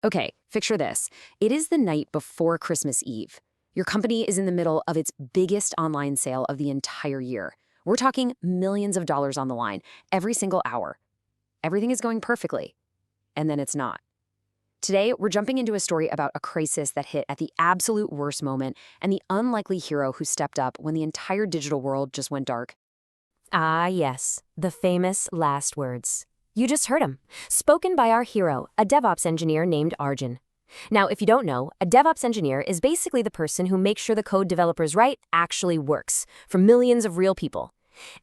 Okay, picture this. It is the night before Christmas Eve. Your company is in the middle of its biggest online sale of the entire year. We're talking millions of dollars on the line every single hour. Everything is going perfectly, and then it's not. Today, we're jumping into a story about a crisis that hit at the absolute worst moment and the unlikely hero who stepped up when the entire digital world just went dark. Ah, yes, the famous last words. You just heard him, spoken by our hero, a DevOps engineer named Arjun. Now, if you don't know, a DevOps engineer is basically the person who makes sure the code developers write actually works for millions of real people.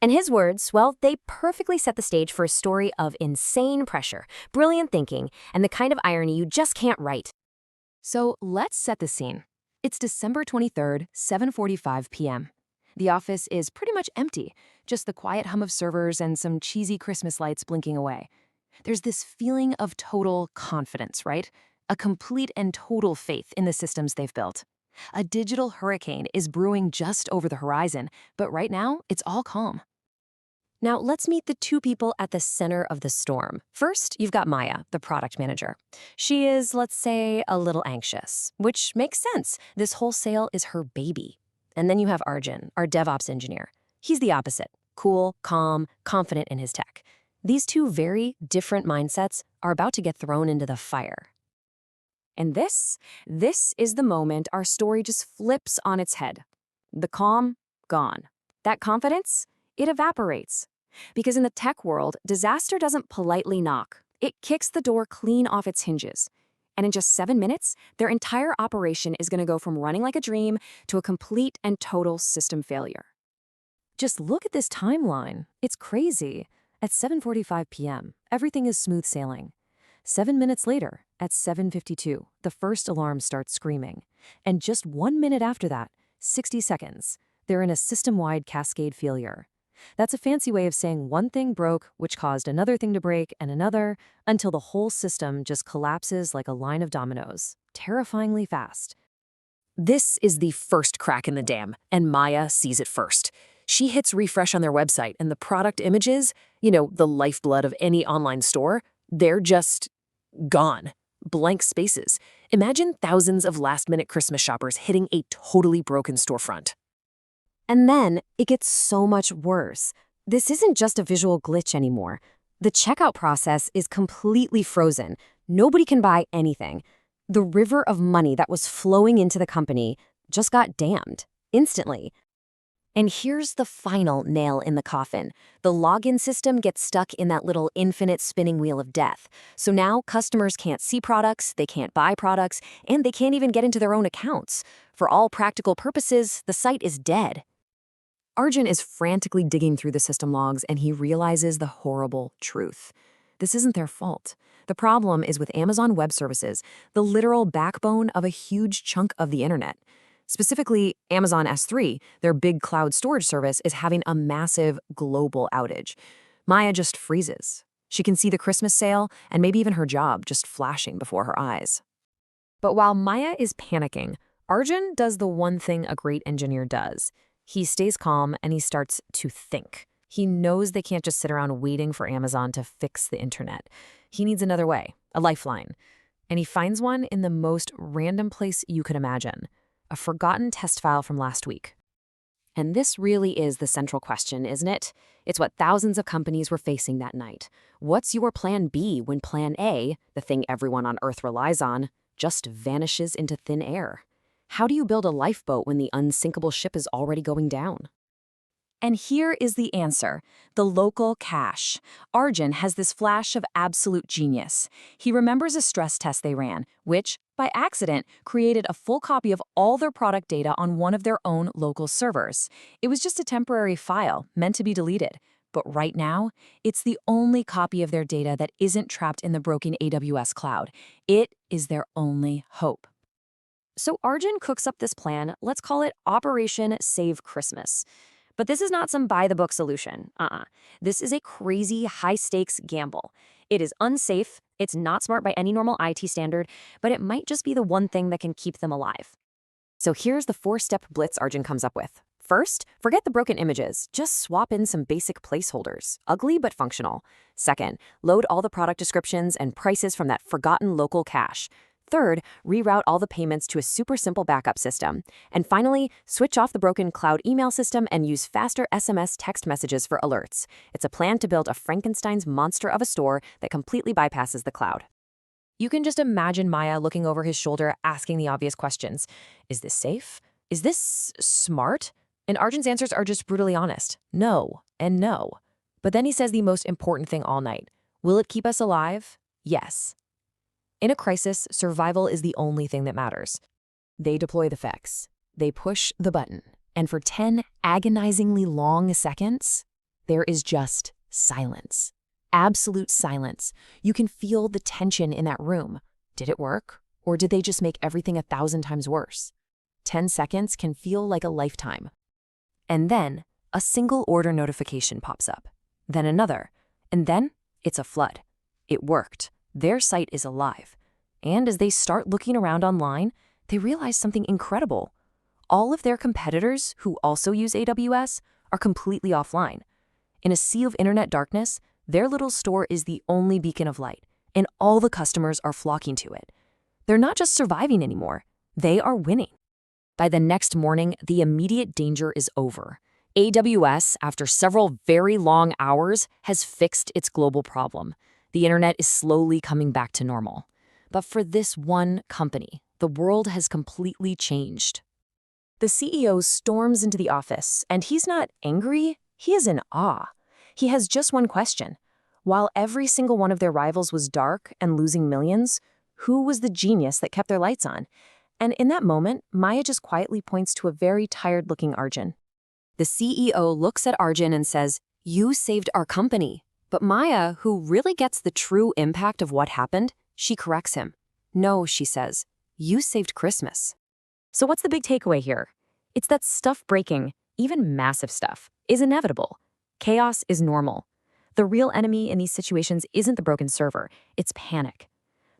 And his words, well, they perfectly set the stage for a story of insane pressure, brilliant thinking, and the kind of irony you just can't write. So let's set the scene. It's December 23rd, 7:45 p.m. The office is pretty much empty, just the quiet hum of servers and some cheesy Christmas lights blinking away. There's this feeling of total confidence, right? A complete and total faith in the systems they've built. A digital hurricane is brewing just over the horizon, but right now, it's all calm. Now, let's meet the two people at the center of the storm. First, you've got Maya, the product manager. She is, let's say, a little anxious, which makes sense. This whole sale is her baby. And then you have Arjun, our DevOps engineer. He's the opposite, cool, calm, confident in his tech. These two very different mindsets are about to get thrown into the fire. And this is the moment our story just flips on its head. The calm, gone. That confidence, it evaporates. Because in the tech world, disaster doesn't politely knock. It kicks the door clean off its hinges. And in just 7 minutes, their entire operation is going to go from running like a dream to a complete and total system failure. Just look at this timeline. It's crazy. At 7:45 p.m., everything is smooth sailing. 7 minutes later, at 7:52, the first alarm starts screaming. And just 1 minute after that, 60 seconds, they're in a system-wide cascade failure. That's a fancy way of saying one thing broke, which caused another thing to break and another, until the whole system just collapses like a line of dominoes, terrifyingly fast. This is the first crack in the dam, and Maya sees it first. She hits refresh on their website, and the product images, the lifeblood of any online store, they're just gone. Blank spaces. Imagine thousands of last-minute Christmas shoppers hitting a totally broken storefront. And then it gets so much worse. This isn't just a visual glitch anymore. The checkout process is completely frozen. Nobody can buy anything. The river of money that was flowing into the company just got dammed, instantly. And here's the final nail in the coffin. The login system gets stuck in that little infinite spinning wheel of death. So now customers can't see products, they can't buy products, and they can't even get into their own accounts. For all practical purposes, the site is dead. Arjun is frantically digging through the system logs, and he realizes the horrible truth. This isn't their fault. The problem is with Amazon Web Services, the literal backbone of a huge chunk of the internet. Specifically, Amazon S3, their big cloud storage service, is having a massive global outage. Maya just freezes. She can see the Christmas sale and maybe even her job just flashing before her eyes. But while Maya is panicking, Arjun does the one thing a great engineer does. He stays calm and he starts to think. He knows they can't just sit around waiting for Amazon to fix the internet. He needs another way, a lifeline. And he finds one in the most random place you could imagine. A forgotten test file from last week. And this really is the central question, isn't it? It's what thousands of companies were facing that night. What's your plan B when plan A, the thing everyone on Earth relies on, just vanishes into thin air? How do you build a lifeboat when the unsinkable ship is already going down? And here is the answer, the local cache. Arjun has this flash of absolute genius. He remembers a stress test they ran, which, by accident, created a full copy of all their product data on one of their own local servers. It was just a temporary file, meant to be deleted. But right now, it's the only copy of their data that isn't trapped in the broken AWS cloud. It is their only hope. So Arjun cooks up this plan, let's call it Operation Save Christmas. But this is not some by-the-book solution. This is a crazy, high-stakes gamble. It is unsafe, it's not smart by any normal IT standard, but it might just be the one thing that can keep them alive. So here's the 4-step blitz Arjun comes up with. First, forget the broken images. Just swap in some basic placeholders, ugly but functional. Second, load all the product descriptions and prices from that forgotten local cache. Third, reroute all the payments to a super simple backup system. And finally, switch off the broken cloud email system and use faster SMS text messages for alerts. It's a plan to build a Frankenstein's monster of a store that completely bypasses the cloud. You can just imagine Maya looking over his shoulder, asking the obvious questions. Is this safe? Is this smart? And Arjun's answers are just brutally honest. No and no. But then he says the most important thing all night. Will it keep us alive? Yes. In a crisis, survival is the only thing that matters. They deploy the FX. They push the button. And for 10 agonizingly long seconds, there is just silence. Absolute silence. You can feel the tension in that room. Did it work? Or did they just make everything 1,000 times worse? 10 seconds can feel like a lifetime. And then, a single order notification pops up. Then another. And then, it's a flood. It worked. Their site is alive. And as they start looking around online, they realize something incredible. All of their competitors, who also use AWS, are completely offline. In a sea of internet darkness, their little store is the only beacon of light, and all the customers are flocking to it. They're not just surviving anymore, they are winning. By the next morning, the immediate danger is over. AWS, after several very long hours, has fixed its global problem. The internet is slowly coming back to normal. But for this one company, the world has completely changed. The CEO storms into the office, and he's not angry, he is in awe. He has just one question. While every single one of their rivals was dark and losing millions, who was the genius that kept their lights on? And in that moment, Maya just quietly points to a very tired-looking Arjun. The CEO looks at Arjun and says, "You saved our company." But Maya, who really gets the true impact of what happened, she corrects him. "No," she says, "you saved Christmas." So what's the big takeaway here? It's that stuff breaking, even massive stuff, is inevitable. Chaos is normal. The real enemy in these situations isn't the broken server, it's panic.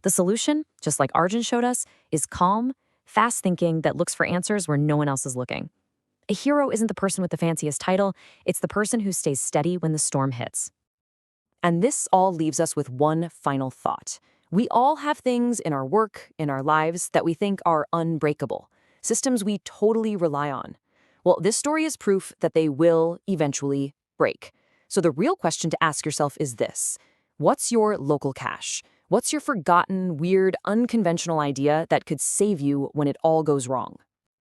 The solution, just like Arjun showed us, is calm, fast thinking that looks for answers where no one else is looking. A hero isn't the person with the fanciest title, it's the person who stays steady when the storm hits. And this all leaves us with one final thought. We all have things in our work, in our lives, that we think are unbreakable, systems we totally rely on. Well, this story is proof that they will eventually break. So the real question to ask yourself is this. What's your local cache? What's your forgotten, weird, unconventional idea that could save you when it all goes wrong?